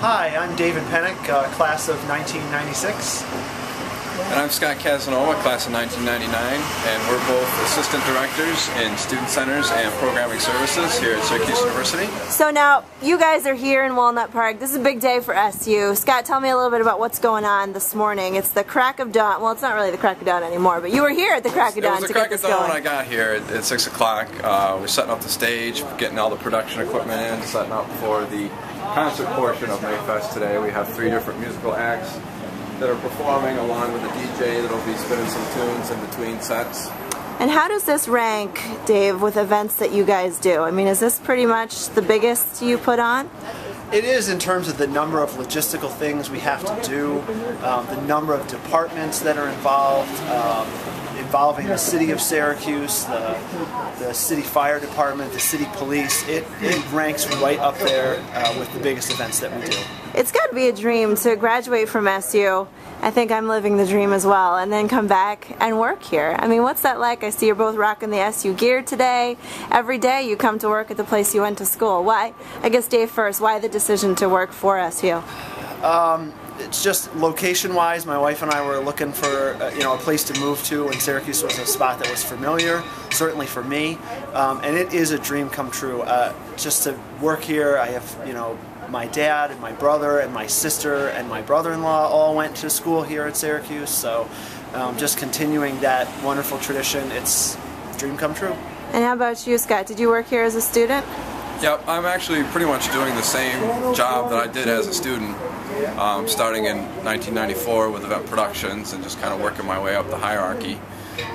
Hi, I'm David Pennock, class of 1996. And I'm Scott Casanova, class of 1999, and we're both assistant directors in student centers and programming services here at Syracuse University. So now, you guys are here in Walnut Park. This is a big day for SU. Scott, tell me a little bit about what's going on this morning. It's the crack of dawn. Well, it's not really the crack of dawn anymore, but you were here at the crack of dawn to get this going. It was the crack of dawn when I got here at 6 o'clock. We're setting up the stage, getting all the production equipment in, setting up for the concert portion of Mayfest today. We have 3 different musical acts that are performing along with a DJ that'll be spinning some tunes in between sets. And how does this rank, Dave, with events that you guys do? I mean, is this pretty much the biggest you put on? It is in terms of the number of logistical things we have to do, the number of departments that are involved, involving the city of Syracuse, the city fire department, the city police. It ranks right up there with the biggest events that we do. It's got to be a dream to graduate from SU. I think I'm living the dream as well, and then come back and work here. I mean, what's that like? I see you're both rocking the SU gear today. Every day you come to work at the place you went to school. Why? I guess Dave first, why the decision to work for SU? It's just location-wise, my wife and I were looking for a place to move to, and Syracuse was a spot that was familiar, certainly for me, and it is a dream come true. Just to work here, I have my dad and my brother and my sister and my brother-in-law all went to school here at Syracuse, so just continuing that wonderful tradition, it's a dream come true. And how about you, Scott? Did you work here as a student? Yep, I'm actually pretty much doing the same job that I did as a student, starting in 1994 with event productions and just kind of working my way up the hierarchy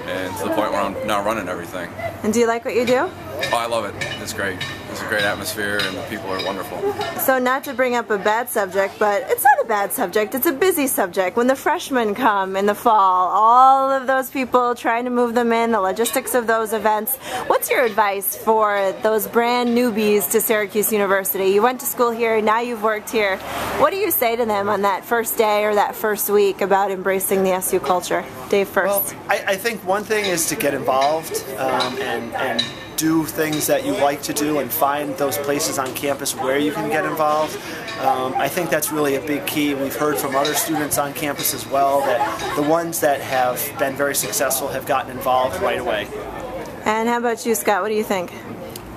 and to the point where I'm now running everything. And do you like what you do? Oh, I love it. It's great. It's a great atmosphere and the people are wonderful. So not to bring up a bad subject, but it's not a bad subject, it's a busy subject. When the freshmen come in the fall, all of those people trying to move them in, the logistics of those events, what's your advice for those brand newbies to Syracuse University? You went to school here, now you've worked here. What do you say to them on that first day or that first week about embracing the SU culture? Dave first. Well, I think one thing is to get involved and do things that you like to do and find those places on campus where you can get involved. I think that's really a big key. We've heard from other students on campus as well that the ones that have been very successful have gotten involved right away. And how about you, Scott? What do you think?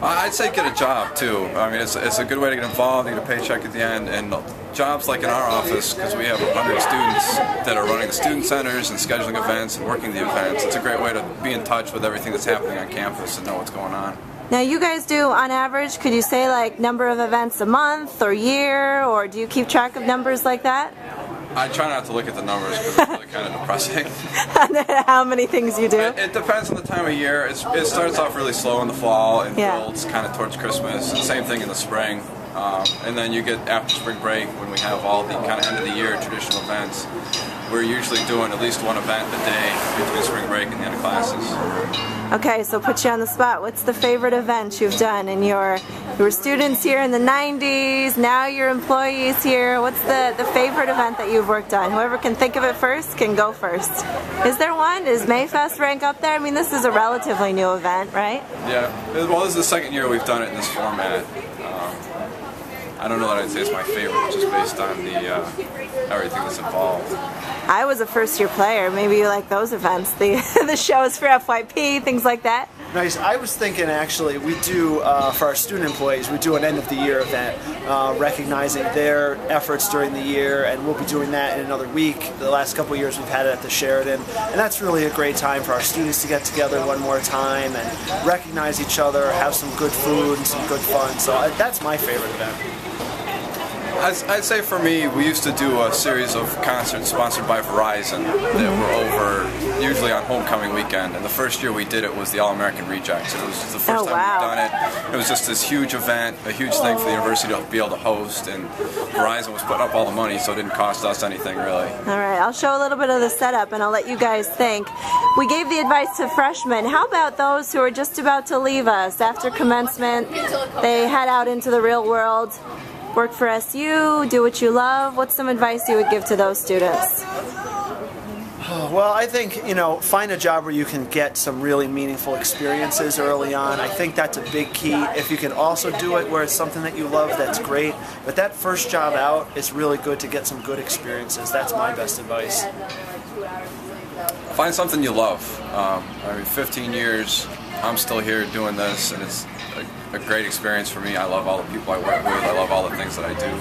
I'd say get a job too. I mean, it's a good way to get involved, you get a paycheck at the end, and jobs like in our office, because we have 100 students that are running the student centers and scheduling events and working the events. It's a great way to be in touch with everything that's happening on campus and know what's going on. Now you guys do, on average, could you say like number of events a month or year, or do you keep track of numbers like that? I try not to look at the numbers because it's really kind of depressing. How many things you do? It depends on the time of year. It starts off really slow in the fall and builds kind of towards Christmas. Same thing in the spring. And then you get after spring break when we have all the kind of end of the year traditional events. We're usually doing at least one event a day between spring break and the end of classes. Okay, so put you on the spot. What's the favorite event you've done? And you were students here in the 90s, now you're employees here. What's the favorite event that you've worked on? Whoever can think of it first can go first. Is there one? Does Mayfest rank up there? I mean, this is a relatively new event, right? Yeah, well, this is the second year we've done it in this format. I don't know that I'd say it's my favorite, just based on the everything that's involved. I was a first-year player. Maybe you like those events, the shows for FYP, things like that. Nice. I was thinking actually we do, for our student employees, we do an end-of-the-year event recognizing their efforts during the year, and we'll be doing that in another week. The last couple of years we've had it at the Sheridan, and that's really a great time for our students to get together one more time and recognize each other, have some good food and some good fun. So that's my favorite event. I'd say for me, we used to do a series of concerts sponsored by Verizon that were over usually on homecoming weekend. And the first year we did it was the All-American Rejects. It was the first time we've done it. It was just this huge event, a huge thing for the university to be able to host. And Verizon was putting up all the money, so it didn't cost us anything really. All right, I'll show a little bit of the setup and I'll let you guys think. We gave the advice to freshmen. How about those who are just about to leave us after commencement? They head out into the real world. Work for SU, do what you love. What's some advice you would give to those students? Oh Well, I think, you know, find a job where you can get some really meaningful experiences early on. I think that's a big key. If you can also do it where it's something that you love, that's great. But that first job out, it's really good to get some good experiences. That's my best advice. Find something you love. I mean, 15 years, I'm still here doing this, and it's a great experience for me. I love all the people I work with. I love all the things that I do.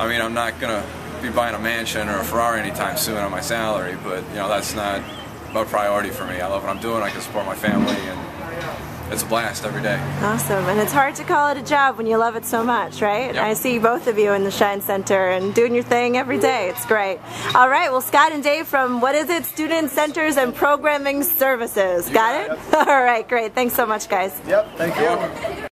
I mean, I'm not going to be buying a mansion or a Ferrari anytime soon on my salary, but you know, that's not a priority for me. I love what I'm doing. I can support my family, and it's a blast every day. Awesome. And it's hard to call it a job when you love it so much, right? Yep. I see both of you in the Shine Center and doing your thing every day. It's great. All right, well, Scott and Dave from, what is it? Student Centers and Programming Services. Got it? All right, great. Thanks so much, guys. Yep, thank you.